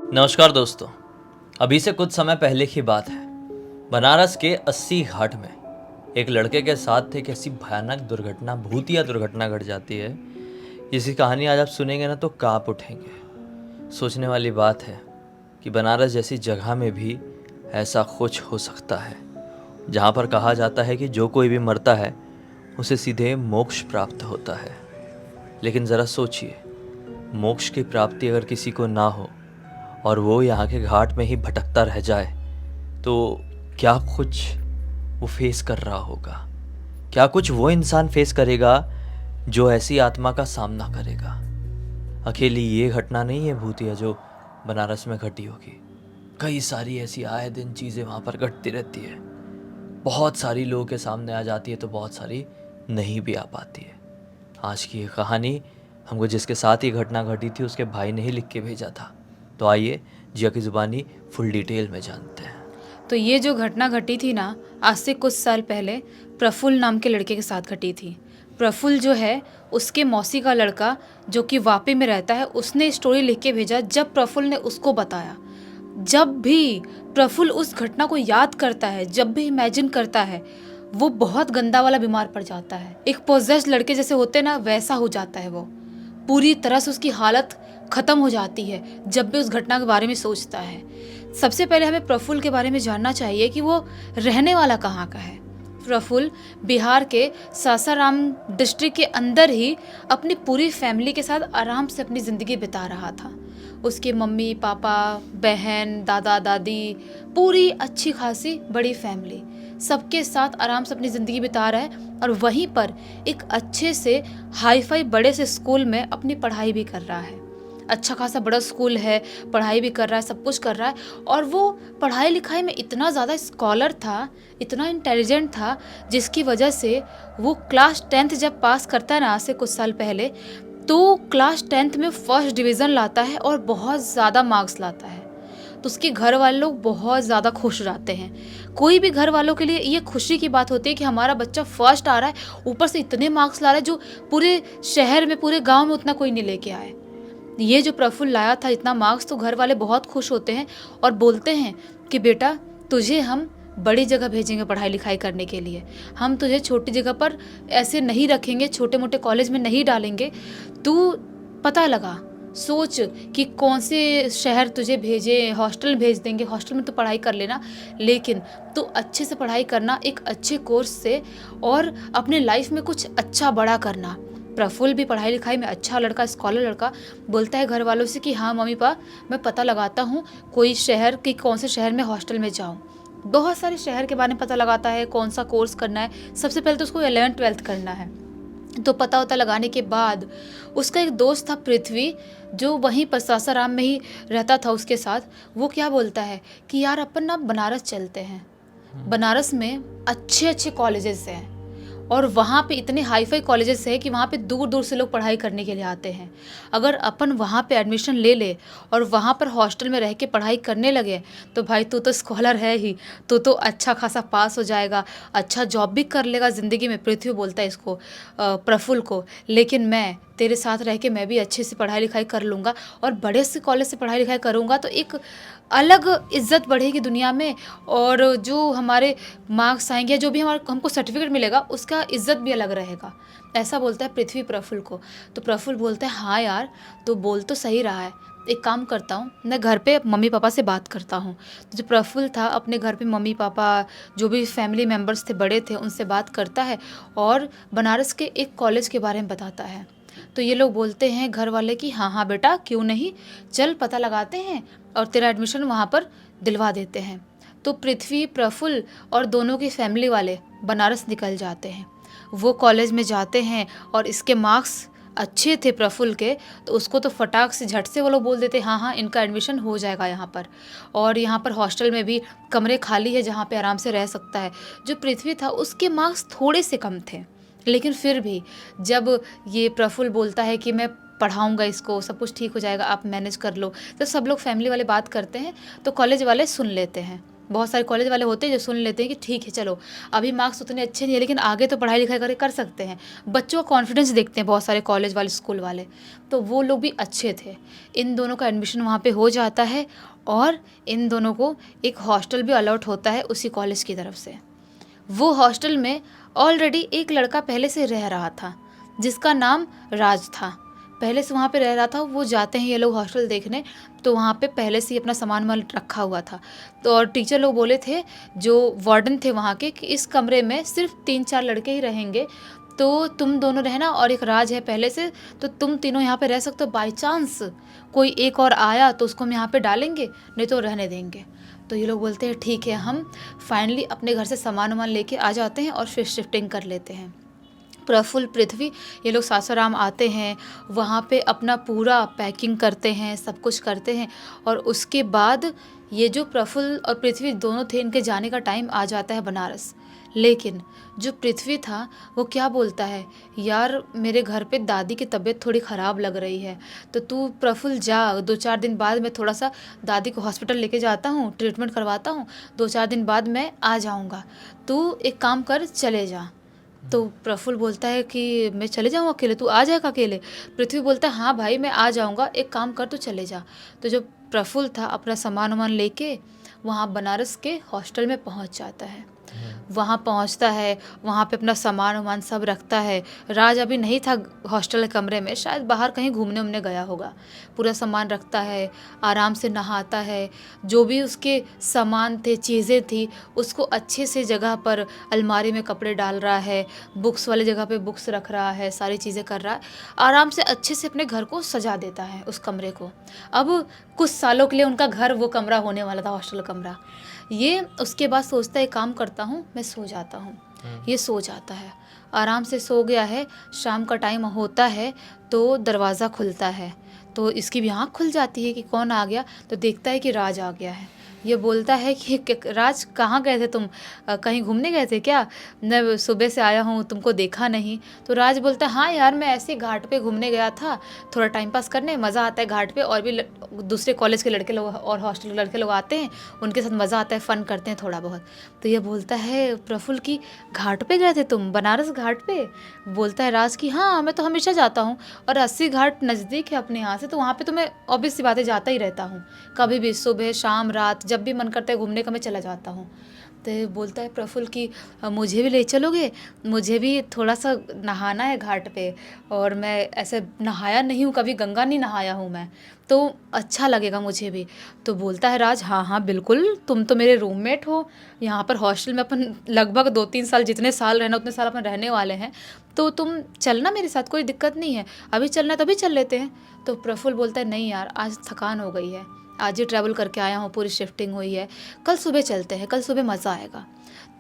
नमस्कार दोस्तों। अभी से कुछ समय पहले की बात है। बनारस के 80 घाट में एक लड़के के साथ एक ऐसी भयानक दुर्घटना, भूतिया दुर्घटना घट जाती है। इसकी कहानी आज आप सुनेंगे ना तो कांप उठेंगे। सोचने वाली बात है कि बनारस जैसी जगह में भी ऐसा कुछ हो सकता है, जहाँ पर कहा जाता है कि जो कोई भी मरता है उसे सीधे मोक्ष प्राप्त होता है। लेकिन ज़रा सोचिए, मोक्ष की प्राप्ति अगर किसी को ना हो और वो यहाँ के घाट में ही भटकता रह जाए तो क्या कुछ वो फेस कर रहा होगा? क्या कुछ वो इंसान फेस करेगा जो ऐसी आत्मा का सामना करेगा? अकेली ये घटना नहीं है भूतिया जो बनारस में घटी होगी। कई सारी ऐसी आए दिन चीज़ें वहाँ पर घटती रहती है। बहुत सारी लोगों के सामने आ जाती है तो बहुत सारी नहीं भी आ पाती है। आज की ये कहानी हमको जिसके साथ ये घटना घटी थी उसके भाई ने ही लिख के भेजा था। तो आइए जिया की ज़ुबानी फुल डिटेल में जानते हैं। तो ये जो घटना घटी थी ना, आज से कुछ साल पहले प्रफुल्ल नाम के लड़के के साथ घटी थी। प्रफुल्ल जो है, उसके मौसी का लड़का जो कि वापी में रहता है, उसने स्टोरी लिख के भेजा। जब प्रफुल्ल ने उसको बताया, जब भी प्रफुल्ल उस घटना को याद करता है, जब भी इमेजिन करता है, वो बहुत गंदा वाला बीमार पड़ जाता है। एक पोजेस्ड लड़के जैसे होते ना, वैसा हो जाता है। वो पूरी तरह से उसकी हालत ख़त्म हो जाती है जब भी उस घटना के बारे में सोचता है। सबसे पहले हमें प्रफुल्ल के बारे में जानना चाहिए कि वो रहने वाला कहाँ का है। प्रफुल्ल बिहार के सासाराम डिस्ट्रिक्ट के अंदर ही अपनी पूरी फैमिली के साथ आराम से अपनी ज़िंदगी बिता रहा था। उसके मम्मी पापा, बहन, दादा दादी, पूरी अच्छी खासी बड़ी फैमिली सबके साथ आराम से अपनी ज़िंदगी बिता रहा है, और वहीं पर एक अच्छे से हाई फाई बड़े से स्कूल में अपनी पढ़ाई भी कर रहा है। अच्छा खासा बड़ा स्कूल है, पढ़ाई भी कर रहा है, सब कुछ कर रहा है। और वो पढ़ाई लिखाई में इतना ज़्यादा स्कॉलर था, इतना इंटेलिजेंट था, जिसकी वजह से वो क्लास 10th जब पास करता है ना, आज से कुछ साल पहले, तो क्लास 10th में फर्स्ट डिवीज़न लाता है और बहुत ज़्यादा मार्क्स लाता है। तो उसके घर वाले लोग बहुत ज़्यादा खुश रहते हैं। कोई भी घर वालों के लिए ये खुशी की बात होती है कि हमारा बच्चा फर्स्ट आ रहा है, ऊपर से इतने मार्क्स ला रहा है जो पूरे शहर में, पूरे गांव में उतना कोई नहीं लेके आए। ये जो प्रफुल्ल लाया था इतना मार्क्स, तो घर वाले बहुत खुश होते हैं और बोलते हैं कि बेटा, तुझे हम बड़ी जगह भेजेंगे पढ़ाई लिखाई करने के लिए। हम तुझे छोटी जगह पर ऐसे नहीं रखेंगे, छोटे मोटे कॉलेज में नहीं डालेंगे। तू पता लगा, सोच कि कौन से शहर तुझे भेजे, हॉस्टल भेज देंगे, हॉस्टल में तो पढ़ाई कर लेना, लेकिन तू अच्छे से पढ़ाई करना, एक अच्छे कोर्स से, और अपने लाइफ में कुछ अच्छा बड़ा करना। प्रफुल्ल भी पढ़ाई लिखाई में अच्छा लड़का, स्कॉलर लड़का, बोलता है घर वालों से कि हाँ मम्मी पापा, मैं पता लगाता हूँ कोई शहर कि कौन से शहर में हॉस्टल में जाऊँ। बहुत सारे शहर के बारे में पता लगाता है, कौन सा कोर्स करना है। सबसे पहले तो उसको 11th-12th करना है। तो पता होता लगाने के बाद उसका एक दोस्त था पृथ्वी, जो वहीं पर सासाराम में ही रहता था उसके साथ। वो क्या बोलता है कि यार अपन ना बनारस चलते हैं, बनारस में अच्छे अच्छे कॉलेजेस हैं, और वहाँ पे इतने हाई फाई कॉलेजेस हैं कि वहाँ पे दूर दूर से लोग पढ़ाई करने के लिए आते हैं। अगर अपन वहाँ पे एडमिशन ले ले और वहाँ पर हॉस्टल में रह के पढ़ाई करने लगे, तो भाई तू तो स्कॉलर है ही, तो अच्छा खासा पास हो जाएगा, अच्छा जॉब भी कर लेगा ज़िंदगी में। पृथ्वी बोलता है इसको, प्रफुल्ल को, लेकिन मैं तेरे साथ रह के मैं भी अच्छे से पढ़ाई लिखाई कर लूँगा, और बड़े से कॉलेज से पढ़ाई लिखाई करूँगा तो एक अलग इज्जत बढ़ेगी दुनिया में, और जो हमारे मार्क्स आएंगे, जो भी हमको सर्टिफिकेट मिलेगा, उसका इज्जत भी अलग रहेगा। ऐसा बोलता है पृथ्वी प्रफुल्ल को। तो प्रफुल्ल बोलता है हाँ यार, तो बोल तो सही रहा है, एक काम करता हूँ, मैं घर पे मम्मी पापा से बात करता हूँ। तो जो प्रफुल्ल था, अपने घर पे मम्मी पापा, जो भी फैमिली मेम्बर्स थे, बड़े थे, उनसे बात करता है और बनारस के एक कॉलेज के बारे में बताता है। तो ये लोग बोलते हैं घर वाले कि हाँ हाँ बेटा, क्यों नहीं, चल पता लगाते हैं और तेरा एडमिशन वहाँ पर दिलवा देते हैं। तो पृथ्वी, प्रफुल्ल और दोनों की फैमिली वाले बनारस निकल जाते हैं। वो कॉलेज में जाते हैं और इसके मार्क्स अच्छे थे प्रफुल्ल के, तो उसको तो फटाक से झट से वो लोग बोल देते हाँ हाँ इनका एडमिशन हो जाएगा यहाँ पर, और यहाँ पर हॉस्टल में भी कमरे खाली है जहाँ पे आराम से रह सकता है। जो पृथ्वी था, उसके मार्क्स थोड़े से कम थे, लेकिन फिर भी जब ये प्रफुल्ल बोलता है कि मैं पढ़ाऊँगा इसको, सब कुछ ठीक हो जाएगा, आप मैनेज कर लो, तो सब लोग फैमिली वाले बात करते हैं, तो कॉलेज वाले सुन लेते हैं। बहुत सारे कॉलेज वाले होते हैं जो सुन लेते हैं कि ठीक है चलो अभी मार्क्स उतने अच्छे नहीं है लेकिन आगे तो पढ़ाई लिखाई कर सकते हैं, बच्चों का कॉन्फिडेंस देखते हैं बहुत सारे कॉलेज वाले स्कूल वाले। तो वो लोग भी अच्छे थे। इन दोनों का एडमिशन वहाँ पे हो जाता है और इन दोनों को एक हॉस्टल भी अलॉट होता है उसी कॉलेज की तरफ से। वो हॉस्टल में ऑलरेडी एक लड़का पहले से रह रहा था जिसका नाम राज था। पहले से वहाँ पे रह रहा था। वो जाते हैं ये लोग हॉस्टल देखने, तो वहाँ पे पहले से ही अपना सामान वामान रखा हुआ था। तो और टीचर लोग बोले थे जो वार्डन थे वहाँ के कि इस कमरे में सिर्फ 3-4 लड़के ही रहेंगे, तो तुम दोनों रहना और एक राज है पहले से, तो तुम तीनों यहाँ पे रह सकते हो। बाई चांस कोई एक और आया तो उसको हम यहाँ पे डालेंगे, नहीं तो रहने देंगे। तो ये लोग बोलते हैं ठीक है, हम फाइनली अपने घर से सामान वामान लेके आ जाते हैं और फिर शिफ्टिंग कर लेते हैं। प्रफुल्ल, पृथ्वी ये लोग सासाराम आते हैं, वहाँ पे अपना पूरा पैकिंग करते हैं, सब कुछ करते हैं। और उसके बाद ये जो प्रफुल्ल और पृथ्वी दोनों थे, इनके जाने का टाइम आ जाता है बनारस। लेकिन जो पृथ्वी था वो क्या बोलता है, यार मेरे घर पे दादी की तबीयत थोड़ी ख़राब लग रही है, तो तू प्रफुल्ल जा, 2-4 दिन बाद मैं थोड़ा सा दादी को हॉस्पिटल लेके जाता हूँ, ट्रीटमेंट करवाता हूँ, 2-4 दिन बाद मैं आ जाऊँगा, तू एक काम कर चले जा। तो प्रफुल्ल बोलता है कि मैं चले जाऊँ अकेले, तू आ जाएगा अकेले? पृथ्वी बोलता है हाँ भाई मैं आ जाऊँगा, एक काम कर तू चले जा। तो जो प्रफुल्ल था अपना सामान वामान लेके वहाँ बनारस के हॉस्टल में पहुँच जाता है। वहाँ पहुँचता है, वहाँ पे अपना सामान वामान सब रखता है। राज अभी नहीं था हॉस्टल के कमरे में, शायद बाहर कहीं घूमने उमने गया होगा। पूरा सामान रखता है, आराम से नहाता है, जो भी उसके सामान थे, चीज़ें थी, उसको अच्छे से जगह पर अलमारी में कपड़े डाल रहा है, बुक्स वाली जगह पे बुक्स रख रहा है, सारी चीज़ें कर रहा है। आराम से अच्छे से अपने घर को सजा देता है उस कमरे को। अब कुछ सालों के लिए उनका घर वो कमरा होने वाला था, हॉस्टल कमरा। ये उसके बाद सोचता है काम करता हूँ, मैं सो जाता हूँ। ये सो जाता है, आराम से सो गया है। शाम का टाइम होता है तो दरवाज़ा खुलता है, तो इसकी भी आँख खुल जाती है कि कौन आ गया। तो देखता है कि राज आ गया है। ये बोलता है कि राज कहाँ गए थे तुम, कहीं घूमने गए थे क्या? मैं सुबह से आया हूँ, तुमको देखा नहीं। तो राज बोलता है हाँ यार मैं ऐसे ही घाट पे घूमने गया था, थोड़ा टाइम पास करने, मज़ा आता है घाट पे, और भी दूसरे कॉलेज के लड़के लोग और हॉस्टल के लड़के लोग आते हैं, उनके साथ मज़ा आता है, फ़न करते हैं थोड़ा बहुत। तो ये बोलता है प्रफुल्ल की घाट पे गए थे तुम, बनारस घाट पे? बोलता है राज की हाँ मैं तो हमेशा जाता हूँ, और 80 घाट नज़दीक है अपने यहाँ से, तो वहाँ पे तो मैं ऑब्वियस सी बातें जाता ही रहता हूँ, कभी भी सुबह शाम रात जब भी मन करता है घूमने का मैं चला जाता हूँ। तो बोलता है प्रफुल्ल कि मुझे भी ले चलोगे, मुझे भी थोड़ा सा नहाना है घाट पे, और मैं ऐसे नहाया नहीं हूँ कभी, गंगा नहीं नहाया हूँ मैं, तो अच्छा लगेगा मुझे भी। तो बोलता है राज हाँ हाँ बिल्कुल, तुम तो मेरे रूममेट हो, यहाँ पर हॉस्टल में अपन लगभग 2-3 साल, जितने साल रहना उतने साल अपन रहने वाले हैं, तो तुम चलना मेरे साथ, कोई दिक्कत नहीं है, अभी चलना है तभी चल लेते हैं। तो प्रफुल्ल बोलता है नहीं यार आज थकान हो गई है, आज ही ट्रैवल करके आया हूँ, पूरी शिफ्टिंग हुई है, कल सुबह चलते हैं, कल सुबह मज़ा आएगा।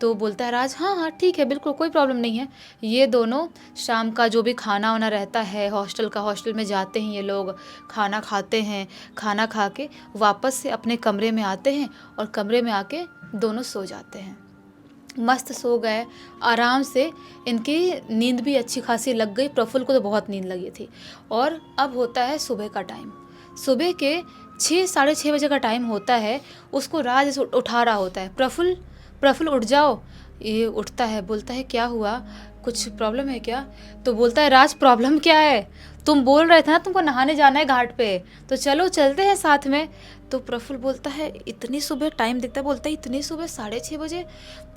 तो बोलता है राज हाँ हाँ ठीक है बिल्कुल, कोई प्रॉब्लम नहीं है। ये दोनों शाम का जो भी खाना वाना रहता है हॉस्टल का, हॉस्टल में जाते हैं ये लोग, खाना खाते हैं, खाना खा के वापस से अपने कमरे में आते हैं, और कमरे में आके दोनों सो जाते हैं। मस्त सो गए आराम से, इनकी नींद भी अच्छी खासी लग गई। प्रफुल्ल को तो बहुत नींद लगी थी। और अब होता है सुबह का टाइम, सुबह के 6-6:30 बजे का टाइम होता है। उसको राज उठा रहा होता है, प्रफुल्ल प्रफुल्ल उठ जाओ। ये उठता है, बोलता है क्या हुआ, कुछ प्रॉब्लम है क्या? तो बोलता है राज प्रॉब्लम क्या है, तुम बोल रहे थे ना तुमको नहाने जाना है घाट पे, तो चलो चलते हैं साथ में। तो प्रफुल्ल बोलता है इतनी सुबह, टाइम देखता है, बोलता है इतनी सुबह 6:30 बजे?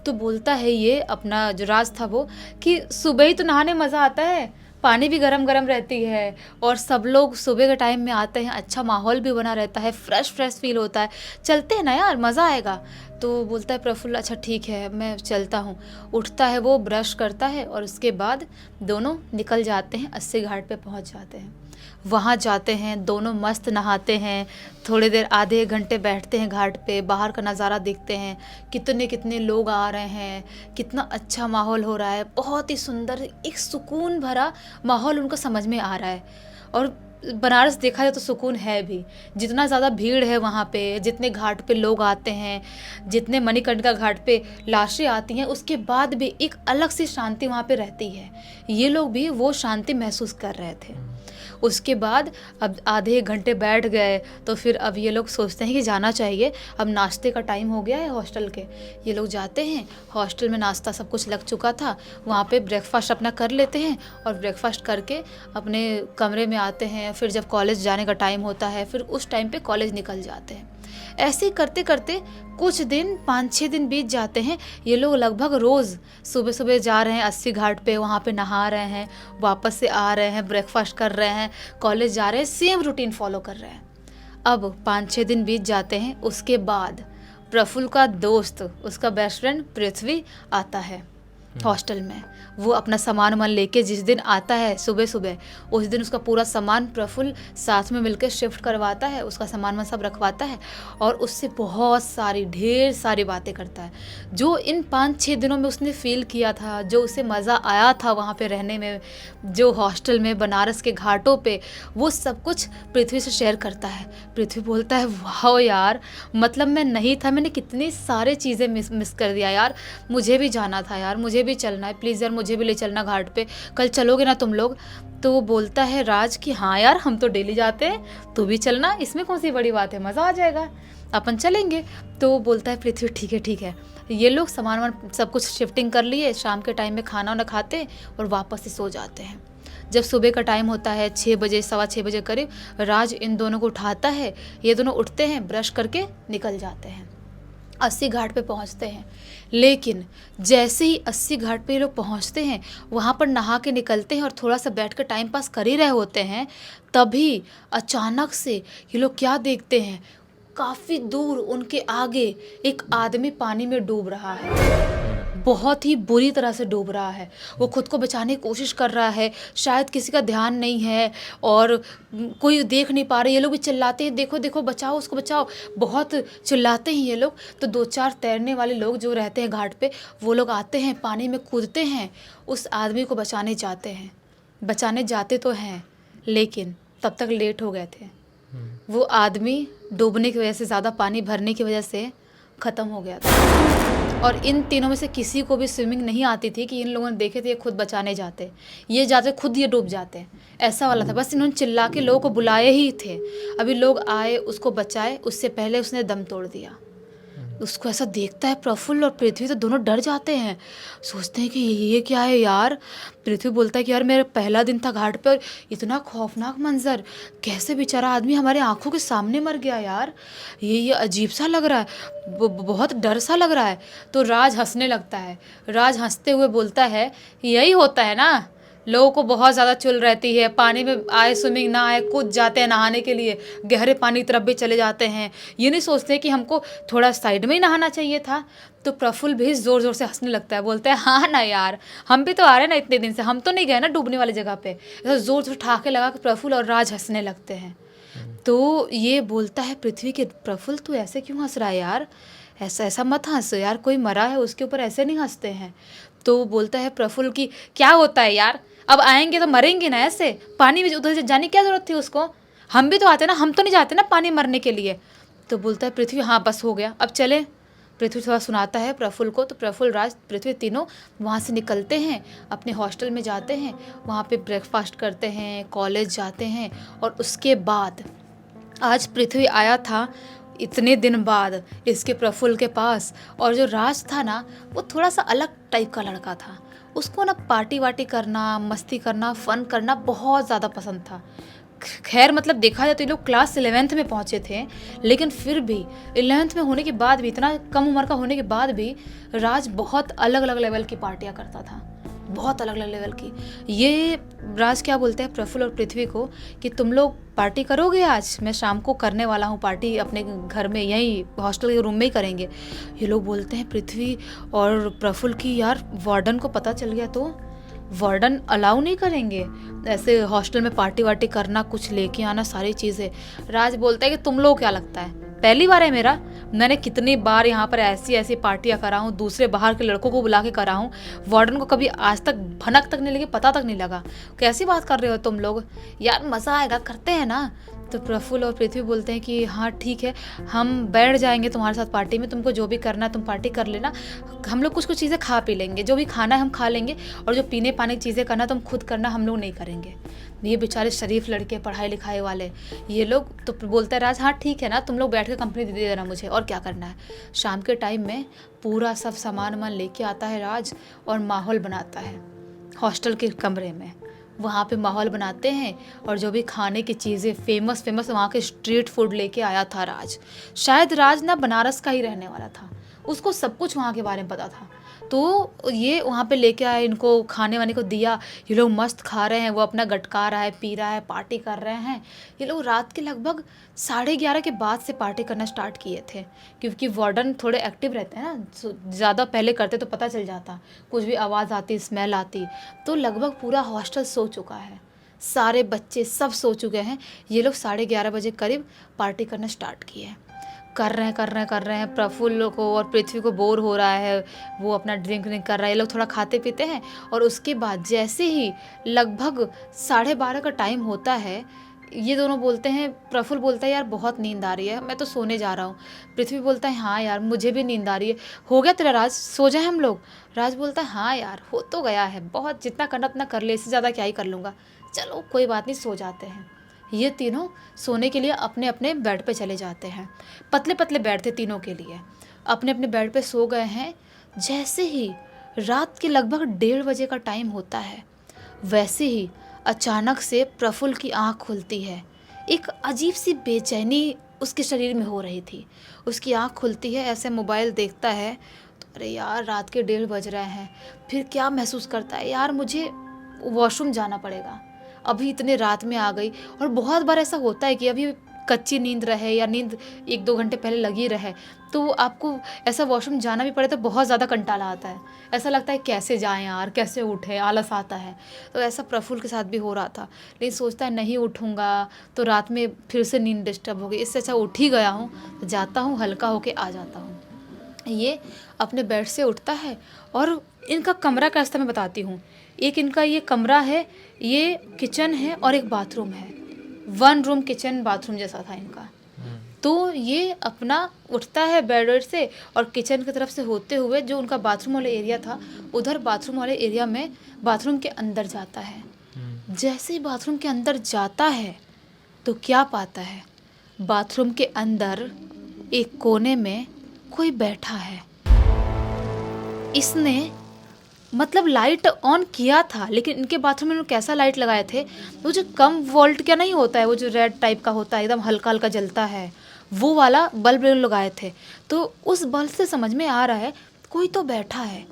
तो बोलता है ये अपना जो राज था वो कि सुबह ही तो नहाने मज़ा आता है, पानी भी गरम गरम रहती है, और सब लोग सुबह के टाइम में आते हैं, अच्छा माहौल भी बना रहता है, फ्रेश फ्रेश फील होता है, चलते हैं ना यार मज़ा आएगा। तो बोलता है प्रफुल्ल अच्छा ठीक है मैं चलता हूँ। उठता है वो, ब्रश करता है, और उसके बाद दोनों निकल जाते हैं, 80 घाट पे पहुँच जाते हैं। वहाँ जाते हैं दोनों, मस्त नहाते हैं, थोड़ी देर आधे एक घंटे बैठते हैं घाट पे, बाहर का नज़ारा देखते हैं, कितने कितने लोग आ रहे हैं, कितना अच्छा माहौल हो रहा है, बहुत ही सुंदर एक सुकून भरा माहौल उनको समझ में आ रहा है। और बनारस देखा जाए तो सुकून है भी, जितना ज़्यादा भीड़ है वहाँ पे, जितने घाट पे लोग आते हैं, जितने मणिकर्णिका घाट पे लाशें आती हैं, उसके बाद भी एक अलग सी शांति वहाँ पे रहती है। ये लोग भी वो शांति महसूस कर रहे थे। उसके बाद अब आधे एक घंटे बैठ गए तो फिर अब ये लोग सोचते हैं कि जाना चाहिए, अब नाश्ते का टाइम हो गया है हॉस्टल के। ये लोग जाते हैं, हॉस्टल में नाश्ता सब कुछ लग चुका था, वहाँ पे ब्रेकफास्ट अपना कर लेते हैं और ब्रेकफास्ट करके अपने कमरे में आते हैं। फिर जब कॉलेज जाने का टाइम होता है फिर उस टाइम पे कॉलेज निकल जाते हैं। ऐसे ही करते करते कुछ दिन 5-6 दिन बीत जाते हैं। ये लोग लगभग रोज़ सुबह सुबह जा रहे हैं अस्सी घाट पे, वहाँ पे नहा रहे हैं, वापस से आ रहे हैं, ब्रेकफास्ट कर रहे हैं, कॉलेज जा रहे हैं, सेम रूटीन फॉलो कर रहे हैं। अब 5-6 दिन बीत जाते हैं। उसके बाद प्रफुल्ल का दोस्त, उसका बेस्ट फ्रेंड पृथ्वी आता है हॉस्टल में। वो अपना सामान वामान लेके जिस दिन आता है सुबह सुबह, उस दिन उसका पूरा सामान प्रफुल्ल साथ में मिलकर शिफ्ट करवाता है, उसका सामान वामान सब रखवाता है और उससे बहुत सारी ढेर सारी बातें करता है। जो इन 5-6 दिनों में उसने फील किया था, जो उसे मज़ा आया था वहाँ पे रहने में, जो हॉस्टल में बनारस के घाटों पे, वो सब कुछ पृथ्वी से शेयर करता है। पृथ्वी बोलता है वाह यार, मतलब मैं नहीं था, मैंने कितनी सारी चीज़ें मिस कर दिया यार, मुझे भी जाना था यार, मुझे भी चलना है, प्लीज़ यार मुझे भी ले चलना घाट पे, कल चलोगे ना तुम लोग। तो वो बोलता है राज कि हाँ यार हम तो डेली जाते हैं, तू भी चलना, इसमें कौन सी बड़ी बात है, मज़ा आ जाएगा, अपन चलेंगे। तो वो बोलता है पृथ्वी ठीक है ठीक है। ये लोग सामान वामान सब कुछ शिफ्टिंग कर लिए, शाम के टाइम में खाना वाना खाते और वापस से सो जाते हैं। जब सुबह का टाइम होता है 6 बजे 6:15 बजे करीब, राज इन दोनों को उठाता है, ये दोनों उठते हैं, ब्रश करके निकल जाते हैं, अस्सी घाट पे पहुंचते हैं। लेकिन जैसे ही अस्सी घाट पे ये लोग पहुंचते हैं, वहाँ पर नहा के निकलते हैं और थोड़ा सा बैठ कर टाइम पास कर ही रहे होते हैं, तभी अचानक से ये लोग क्या देखते हैं, काफ़ी दूर उनके आगे एक आदमी पानी में डूब रहा है, बहुत ही बुरी तरह से डूब रहा है। वो खुद को बचाने की कोशिश कर रहा है, शायद किसी का ध्यान नहीं है और कोई देख नहीं पा रहे। ये लोग भी चिल्लाते हैं देखो देखो बचाओ उसको बचाओ, बहुत चिल्लाते हैं ये लोग। तो 2-4 तैरने वाले लोग जो रहते हैं घाट पे, वो लोग आते हैं, पानी में कूदते हैं, उस आदमी को बचाने जाते हैं। बचाने जाते तो हैं लेकिन तब तक लेट हो गए थे। वो आदमी डूबने की वजह से, ज़्यादा पानी भरने की वजह से ख़त्म हो गया था। और इन तीनों में से किसी को भी स्विमिंग नहीं आती थी कि इन लोगों ने देखे थे ये खुद बचाने जाते, ये जाते खुद ये डूब जाते, ऐसा वाला था। बस इन्होंने चिल्ला के लोगों को बुलाए ही थे, अभी लोग आए उसको बचाए, उससे पहले उसने दम तोड़ दिया। उसको ऐसा देखता है प्रफुल्ल और पृथ्वी, तो दोनों डर जाते हैं, सोचते हैं कि ये क्या है यार। पृथ्वी बोलता है कि यार मेरा पहला दिन था घाट पे और इतना खौफनाक मंजर, कैसे बेचारा आदमी हमारे आंखों के सामने मर गया यार, ये अजीब सा लग रहा है, बहुत डर सा लग रहा है। तो राज हंसने लगता है। राज हंसते हुए बोलता है यही होता है ना, लोगों को बहुत ज़्यादा चुल रहती है, पानी में आए स्विमिंग ना आए कूद जाते हैं नहाने के लिए, गहरे पानी की तरफ भी चले जाते हैं, ये नहीं सोचते कि हमको थोड़ा साइड में ही नहाना चाहिए था। तो प्रफुल्ल भी ज़ोर ज़ोर से हंसने लगता है, बोलता है हाँ ना यार, हम भी तो आ रहे हैं ना इतने दिन से, हम तो नहीं गए ना डूबने वाली जगह पे। ऐसा ज़ोर से ठहाके लगा के प्रफुल्ल और राज हंसने लगते हैं। तो ये बोलता है पृथ्वी के प्रफुल्ल तू ऐसे क्यों हंस रहा है यार, ऐसा ऐसा मत हंस यार, कोई मरा है उसके ऊपर ऐसे नहीं हंसते हैं। तो बोलता है प्रफुल्ल की क्या होता है यार, अब आएंगे तो मरेंगे ना, ऐसे पानी में उधर से जाने की क्या ज़रूरत थी उसको, हम भी तो आते ना, हम तो नहीं जाते ना पानी मरने के लिए। तो बोलता है पृथ्वी हाँ बस हो गया अब चले। पृथ्वी थोड़ा सुनाता है प्रफुल्ल को, तो प्रफुल्ल राज पृथ्वी तीनों वहाँ से निकलते हैं, अपने हॉस्टल में जाते हैं, वहाँ पे ब्रेकफास्ट करते हैं, कॉलेज जाते हैं। और उसके बाद आज पृथ्वी आया था इतने दिन बाद इसके प्रफुल्ल के पास, और जो राज था ना वो थोड़ा सा अलग टाइप का लड़का था, उसको ना पार्टी वार्टी करना, मस्ती करना, फ़न करना बहुत ज़्यादा पसंद था। खैर मतलब देखा जाए तो ये लोग क्लास 11th में पहुँचे थे, लेकिन फिर भी 11th में होने के बाद भी, इतना कम उम्र का होने के बाद भी राज बहुत अलग अलग लेवल की पार्टियाँ करता था, बहुत अलग अलग लेवल की। ये राज क्या बोलते हैं प्रफुल्ल और पृथ्वी को कि तुम लोग पार्टी करोगे आज, मैं शाम को करने वाला हूँ पार्टी अपने घर में, यहीं हॉस्टल के रूम में ही करेंगे। ये लोग बोलते हैं पृथ्वी और प्रफुल्ल की यार वार्डन को पता चल गया तो वार्डन अलाउ नहीं करेंगे ऐसे हॉस्टल में पार्टी वार्टी करना, कुछ लेके आना सारी चीज़ें। राज बोलता है कि तुम लोग क्या लगता है पहली बार है मेरा, मैंने कितनी बार यहाँ पर ऐसी ऐसी पार्टियाँ करा हूँ, दूसरे बाहर के लड़कों को बुला के करा हूँ, वार्डन को कभी आज तक भनक तक नहीं लगी, पता तक नहीं लगा, कैसी बात कर रहे हो तुम लोग, यार मज़ा आएगा करते हैं ना। तो प्रफुल्ल और पृथ्वी बोलते हैं कि हाँ ठीक है, हम बैठ जाएंगे तुम्हारे साथ पार्टी में, तुमको जो भी करना है तुम पार्टी कर लेना, हम लोग कुछ कुछ चीज़ें खा पी लेंगे, जो भी खाना है हम खा लेंगे, और जो पीने पानी की चीज़ें करना तुम खुद करना, हम लोग नहीं करेंगे। ये बेचारे शरीफ लड़के, पढ़ाई लिखाई वाले, ये लोग तो बोलता है राज हाँ ठीक है ना, तुम लोग बैठ के कंपनी दे देना मुझे, और क्या करना है। शाम के टाइम में पूरा सब सामान वामान लेके आता है राज और माहौल बनाता है हॉस्टल के कमरे में। वहाँ पे माहौल बनाते हैं और जो भी खाने की चीज़ें फेमस वहाँ के स्ट्रीट फूड लेके आया था राज। शायद राज ना बनारस का ही रहने वाला था, उसको सब कुछ वहाँ के बारे में पता था। तो ये वहाँ पे लेके आए, इनको खाने वाने को दिया, ये लोग मस्त खा रहे हैं, वो अपना गटका रहा है, पी रहा है, पार्टी कर रहे हैं। ये लोग रात के लगभग 11:30 के बाद से पार्टी करना स्टार्ट किए थे, क्योंकि वार्डन थोड़े एक्टिव रहते हैं ना, ज़्यादा पहले करते तो पता चल जाता, कुछ भी आवाज़ आती, स्मेल आती। तो लगभग पूरा हॉस्टल सो चुका है, सारे बच्चे सब सो चुके हैं। ये लोग 11:30 बजे करीब पार्टी करना स्टार्ट किए। कर रहे हैं। प्रफुल्ल को और पृथ्वी को बोर हो रहा है, वो अपना ड्रिंक कर रहा है, ये लोग थोड़ा खाते पीते हैं। और उसके बाद जैसे ही लगभग 12:30 का टाइम होता है, ये दोनों बोलते हैं, प्रफुल्ल बोलता है यार बहुत नींद आ रही है, मैं तो सोने जा रहा हूँ। पृथ्वी बोलता है हाँ यार मुझे भी नींद आ रही है, हो गया तेरा राज, सो जाए हम लोग। राज बोलता है हाँ यार हो तो गया है, बहुत जितना करना अपना कर ले, इससे ज़्यादा क्या ही कर लूँगा, चलो कोई बात नहीं सो जाते हैं। ये तीनों सोने के लिए अपने अपने बेड पे चले जाते हैं। पतले पतले बेड थे तीनों के लिए, अपने अपने बेड पे सो गए हैं। जैसे ही रात के लगभग 1:30 बजे का टाइम होता है, वैसे ही अचानक से प्रफुल्ल की आँख खुलती है। एक अजीब सी बेचैनी उसके शरीर में हो रही थी। उसकी आँख खुलती है, ऐसे मोबाइल देखता है तो अरे यार रात के 1:30 बज रहे हैं। फिर क्या महसूस करता है, यार मुझे वॉशरूम जाना पड़ेगा, अभी इतने रात में आ गई। और बहुत बार ऐसा होता है कि अभी कच्ची नींद रहे या नींद 1-2 घंटे पहले लगी रहे, तो आपको ऐसा वॉशरूम जाना भी पड़े तो बहुत ज़्यादा कंटाला आता है, ऐसा लगता है कैसे जाएं यार, कैसे उठे, आलस आता है। तो ऐसा प्रफुल्ल के साथ भी हो रहा था, लेकिन सोचता है नहीं उठूँगा तो रात में फिर से नींद डिस्टर्ब होगी, इससे अच्छा उठ ही गया हूँ तो जाता हूँ, हल्का होके आ जाता हूँ। ये अपने बेड से उठता है और इनका कमरा कैसा मैं बताती हूँ। एक इनका ये कमरा है, ये किचन है और एक बाथरूम है, 1 रूम किचन बाथरूम जैसा था इनका। तो ये अपना उठता है बेड से और किचन की तरफ से होते हुए जो उनका बाथरूम वाला एरिया था, उधर बाथरूम वाले एरिया में बाथरूम के अंदर जाता है। जैसे ही बाथरूम के अंदर जाता है तो क्या पाता है, बाथरूम के अंदर एक कोने में कोई बैठा है। इसने मतलब लाइट ऑन किया था, लेकिन इनके बाथरूम में कैसा लाइट लगाए थे, वो जो कम वोल्ट का नहीं होता है, वो जो रेड टाइप का होता है, एकदम हल्का हल्का जलता है, वो वाला बल्ब लगाए थे। तो उस बल्ब से समझ में आ रहा है कोई तो बैठा है।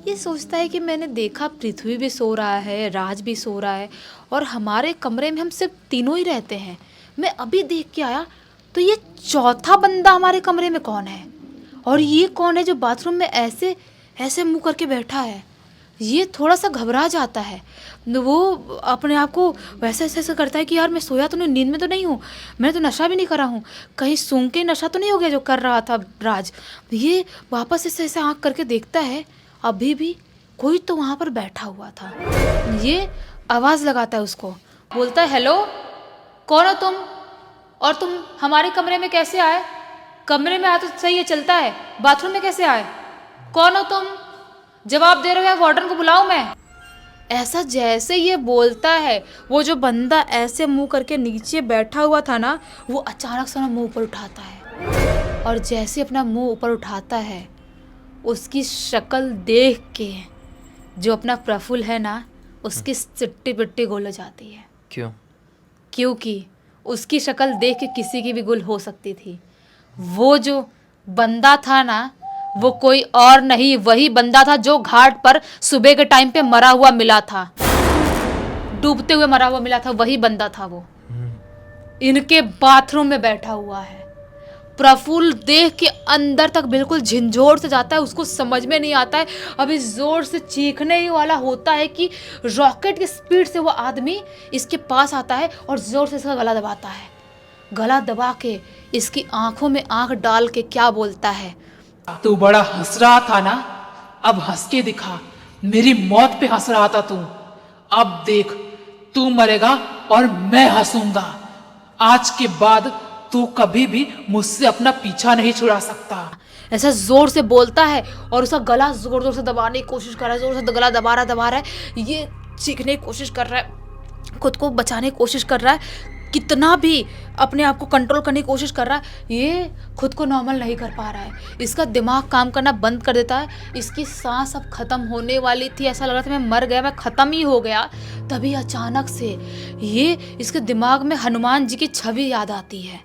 ये सोचता है कि मैंने देखा पृथ्वी भी सो रहा है, राज भी सो रहा है, और हमारे कमरे में हम सिर्फ तीनों ही रहते हैं। मैं अभी देख के आया तो ये चौथा बंदा हमारे कमरे में कौन है, और ये कौन है जो बाथरूम में ऐसे ऐसे मुँह करके बैठा है। ये थोड़ा सा घबरा जाता है, वो अपने आप को वैसे ऐसे करता है कि यार मैं सोया तो नहीं, नींद में तो नहीं हूँ, मैंने तो नशा भी नहीं करा हूँ, कहीं सूंघ के नशा तो नहीं हो गया जो कर रहा था राज। ये वापस ऐसे ऐसे आँख करके देखता है, अभी भी कोई तो वहाँ पर बैठा हुआ था। ये आवाज़ लगाता है उसको, बोलता है हेलो कौन हो तुम, और तुम हमारे कमरे में कैसे आए, कमरे में आए तो सही है चलता है, बाथरूम में कैसे आए, कौन हो तुम, जवाब दे रहे हो या वार्डन को बुलाऊं मैं। ऐसा जैसे ये बोलता है, वो जो बंदा ऐसे मुंह करके नीचे बैठा हुआ था ना, वो अचानक से मुंह ऊपर उठाता है, और जैसे अपना मुंह ऊपर उठाता है, उसकी शक्ल देख के जो अपना प्रफुल्ल है ना, उसकी सिट्टी पिट्टी गोल हो जाती है। क्यों? क्योंकि उसकी शक्ल देख के किसी की भी गुल हो सकती थी। वो जो बंदा था ना, वो कोई और नहीं, वही बंदा था जो घाट पर सुबह के टाइम पे मरा हुआ मिला था, डूबते हुए मरा हुआ मिला था, वही बंदा था वो। इनके बाथरूम में बैठा हुआ है। प्रफुल्ल देख के अंदर तक बिल्कुल झिंझोर से जाता है, उसको समझ में नहीं आता है, अभी जोर से चीखने ही वाला होता है कि रॉकेट की स्पीड से वो आदमी इसके पास आता है और जोर से इसका गला दबाता है। गला दबा के इसकी आंखों में आंख डाल के क्या बोलता है, तू बड़ा हंस रहा था ना, अब हंस के दिखा, मेरी मौत पे हंस रहा था तू, अब देख तू मरेगा और मैं हंसूंगा। आज के बाद तू कभी भी मुझसे अपना पीछा नहीं छुड़ा सकता। ऐसा जोर से बोलता है और उसका गला जोर जोर से दबाने की कोशिश कर रहा है, जोर से गला दबा रहा है, ये चीखने की कोशिश कर रहा है, खुद को बचाने की कोशिश कर रहा है, कितना भी अपने आप को कंट्रोल करने की कोशिश कर रहा है, ये खुद को नॉर्मल नहीं कर पा रहा है। इसका दिमाग काम करना बंद कर देता है, इसकी सांस अब खत्म होने वाली थी, ऐसा लग रहा था मैं मर गया, मैं खत्म ही हो गया। तभी अचानक से ये इसके दिमाग में हनुमान जी की छवि याद आती है।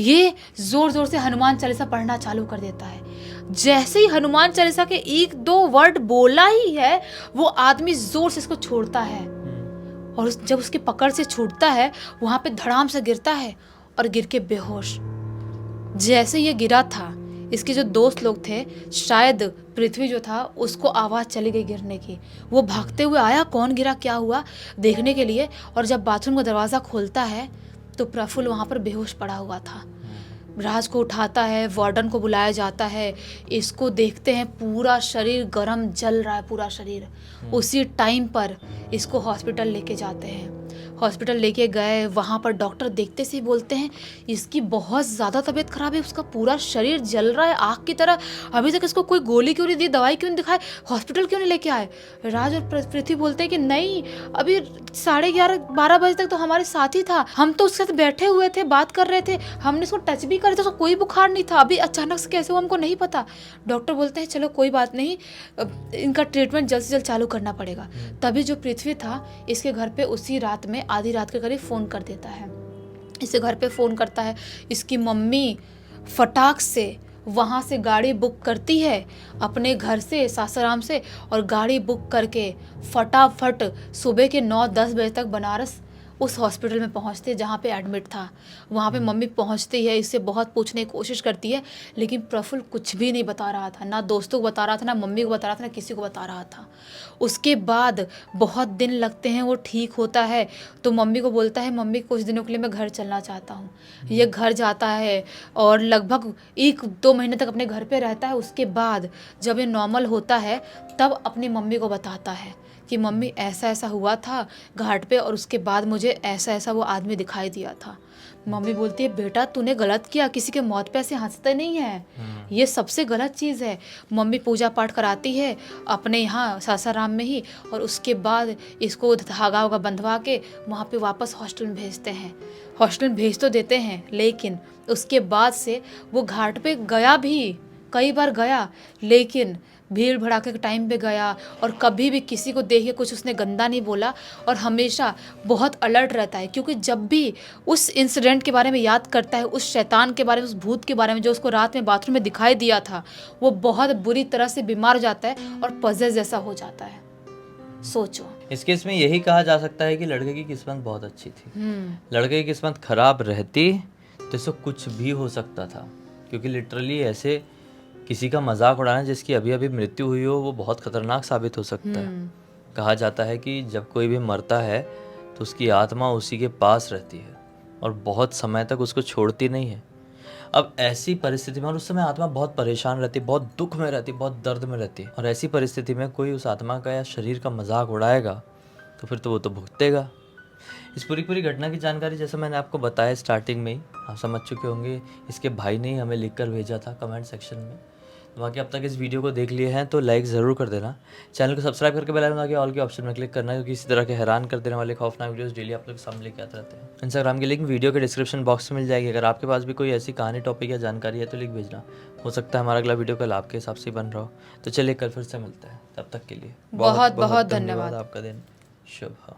ये जोर जोर से हनुमान चालीसा पढ़ना चालू कर देता है। जैसे ही हनुमान चालीसा के एक दो वर्ड बोला ही है, वो आदमी जोर से इसको छोड़ता है और जब उसकी पकड़ से छूटता है, वहां पे धड़ाम से गिरता है और गिर के बेहोश। जैसे ये गिरा था, इसके जो दोस्त लोग थे, शायद पृथ्वी जो था उसको आवाज़ चली गई गिरने की। वो भागते हुए आया, कौन गिरा क्या हुआ देखने के लिए, और जब बाथरूम का दरवाज़ा खोलता है तो प्रफुल्ल वहाँ पर बेहोश पड़ा हुआ था। राज को उठाता है, वार्डन को बुलाया जाता है, इसको देखते हैं पूरा शरीर गरम जल रहा है, पूरा शरीर। उसी टाइम पर इसको हॉस्पिटल लेके जाते हैं। हॉस्पिटल लेके गए, वहाँ पर डॉक्टर देखते से ही बोलते हैं इसकी बहुत ज़्यादा तबीयत ख़राब है, उसका पूरा शरीर जल रहा है आग की तरह, अभी तक इसको कोई गोली क्यों नहीं दी, दवाई क्यों नहीं दिखाए, हॉस्पिटल क्यों नहीं लेके आए। राज और पृथ्वी बोलते हैं कि नहीं, अभी 11:30-12 बजे तक तो हमारे साथ ही था, हम तो उसके साथ बैठे हुए थे, बात कर रहे थे, हमने इसको टच भी करे थे, उसको कोई बुखार नहीं था, अभी अचानक से कैसे हुआ हमको नहीं पता। डॉक्टर बोलते हैं चलो कोई बात नहीं, इनका ट्रीटमेंट जल्द से जल्द चालू करना पड़ेगा। तभी जो पृथ्वी था इसके घर पे उसी रात में आधी रात के करीब फ़ोन कर देता है। इसे घर पे फ़ोन करता है, इसकी मम्मी फटाक से वहाँ से गाड़ी बुक करती है अपने घर से, सासाराम से, और गाड़ी बुक करके फटाफट सुबह के 9-10 बजे तक बनारस उस हॉस्पिटल में पहुंचते जहाँ पे एडमिट था। वहाँ पे मम्मी पहुंचती है, इससे बहुत पूछने की कोशिश करती है, लेकिन प्रफुल्ल कुछ भी नहीं बता रहा था, ना दोस्तों को बता रहा था, ना मम्मी को बता रहा था, ना किसी को बता रहा था। उसके बाद बहुत दिन लगते हैं, वो ठीक होता है तो मम्मी को बोलता है मम्मी कुछ दिनों के लिए मैं घर चलना चाहता हूँ। ये घर जाता है और लगभग 1-2 महीने तक अपने घर पे रहता है। उसके बाद जब ये नॉर्मल होता है तब अपनी मम्मी को बताता है कि मम्मी ऐसा ऐसा हुआ था घाट पे, और उसके बाद मुझे ऐसा ऐसा वो आदमी दिखाई दिया था। मम्मी बोलती है बेटा तूने गलत किया, किसी के मौत पे ऐसे हंसते नहीं है, ये सबसे गलत चीज़ है। मम्मी पूजा पाठ कराती है अपने यहाँ सासाराम में ही, और उसके बाद इसको धागा वागा बंधवा के वहाँ पे वापस हॉस्टल में भेजते हैं। हॉस्टल में भेज तो देते हैं, लेकिन उसके बाद से वो घाट पे गया भी, कई बार गया, लेकिन भीड़ भड़ाके के टाइम पे गया और कभी भी किसी को देख के कुछ उसने गंदा नहीं बोला, और हमेशा बहुत अलर्ट रहता है, क्योंकि जब भी उस इंसिडेंट के बारे में याद करता है, उस शैतान के बारे में, उस भूत के बारे में जो उसको रात में बाथरूम में दिखाई दिया था, वो बहुत बुरी तरह से बीमार हो जाता है और पजेस जैसा हो जाता है। सोचो, इस केस में यही कहा जा सकता है कि लड़के की किस्मत बहुत अच्छी थी। लड़के की किस्मत खराब रहती तो इसको कुछ भी हो सकता था, क्योंकि लिटरली ऐसे किसी का मजाक उड़ाना जिसकी अभी अभी मृत्यु हुई हो वो बहुत खतरनाक साबित हो सकता है। कहा जाता है कि जब कोई भी मरता है तो उसकी आत्मा उसी के पास रहती है और बहुत समय तक उसको छोड़ती नहीं है। अब ऐसी परिस्थिति में, और उस समय आत्मा बहुत परेशान रहती, बहुत दुख में रहती, बहुत दर्द में रहती, और ऐसी परिस्थिति में कोई उस आत्मा का या शरीर का मजाक उड़ाएगा तो फिर तो वो तो भुगतेगा। इस पूरी घटना की जानकारी जैसा मैंने आपको बताया स्टार्टिंग में ही आप समझ चुके होंगे। इसके भाई ने ही हमें लिख कर भेजा था कमेंट सेक्शन में। तो बाकी अब तक इस वीडियो को देख लिए हैं तो लाइक ज़रूर कर देना, चैनल को सब्सक्राइब करके बेल आइकन दबा के ऑल के ऑप्शन में क्लिक करना, क्योंकि इसी तरह के हैरान कर देने वाले खौफनाक वीडियोस डेली आप लोग के सामने लेके आते रहते हैं। इंस्टाग्राम की लिंक वीडियो के डिस्क्रिप्शन बॉक्स में मिल जाएगी। अगर आपके पास भी कोई ऐसी कहानी, टॉपिक या जानकारी है तो लिख भेजना, हो सकता है हमारा अगला वीडियो कल आपके हिसाब से बन रहा हो। तो चलिए कल फिर से मिलते हैं, तब तक के लिए बहुत बहुत धन्यवाद। आपका दिन शुभ हो।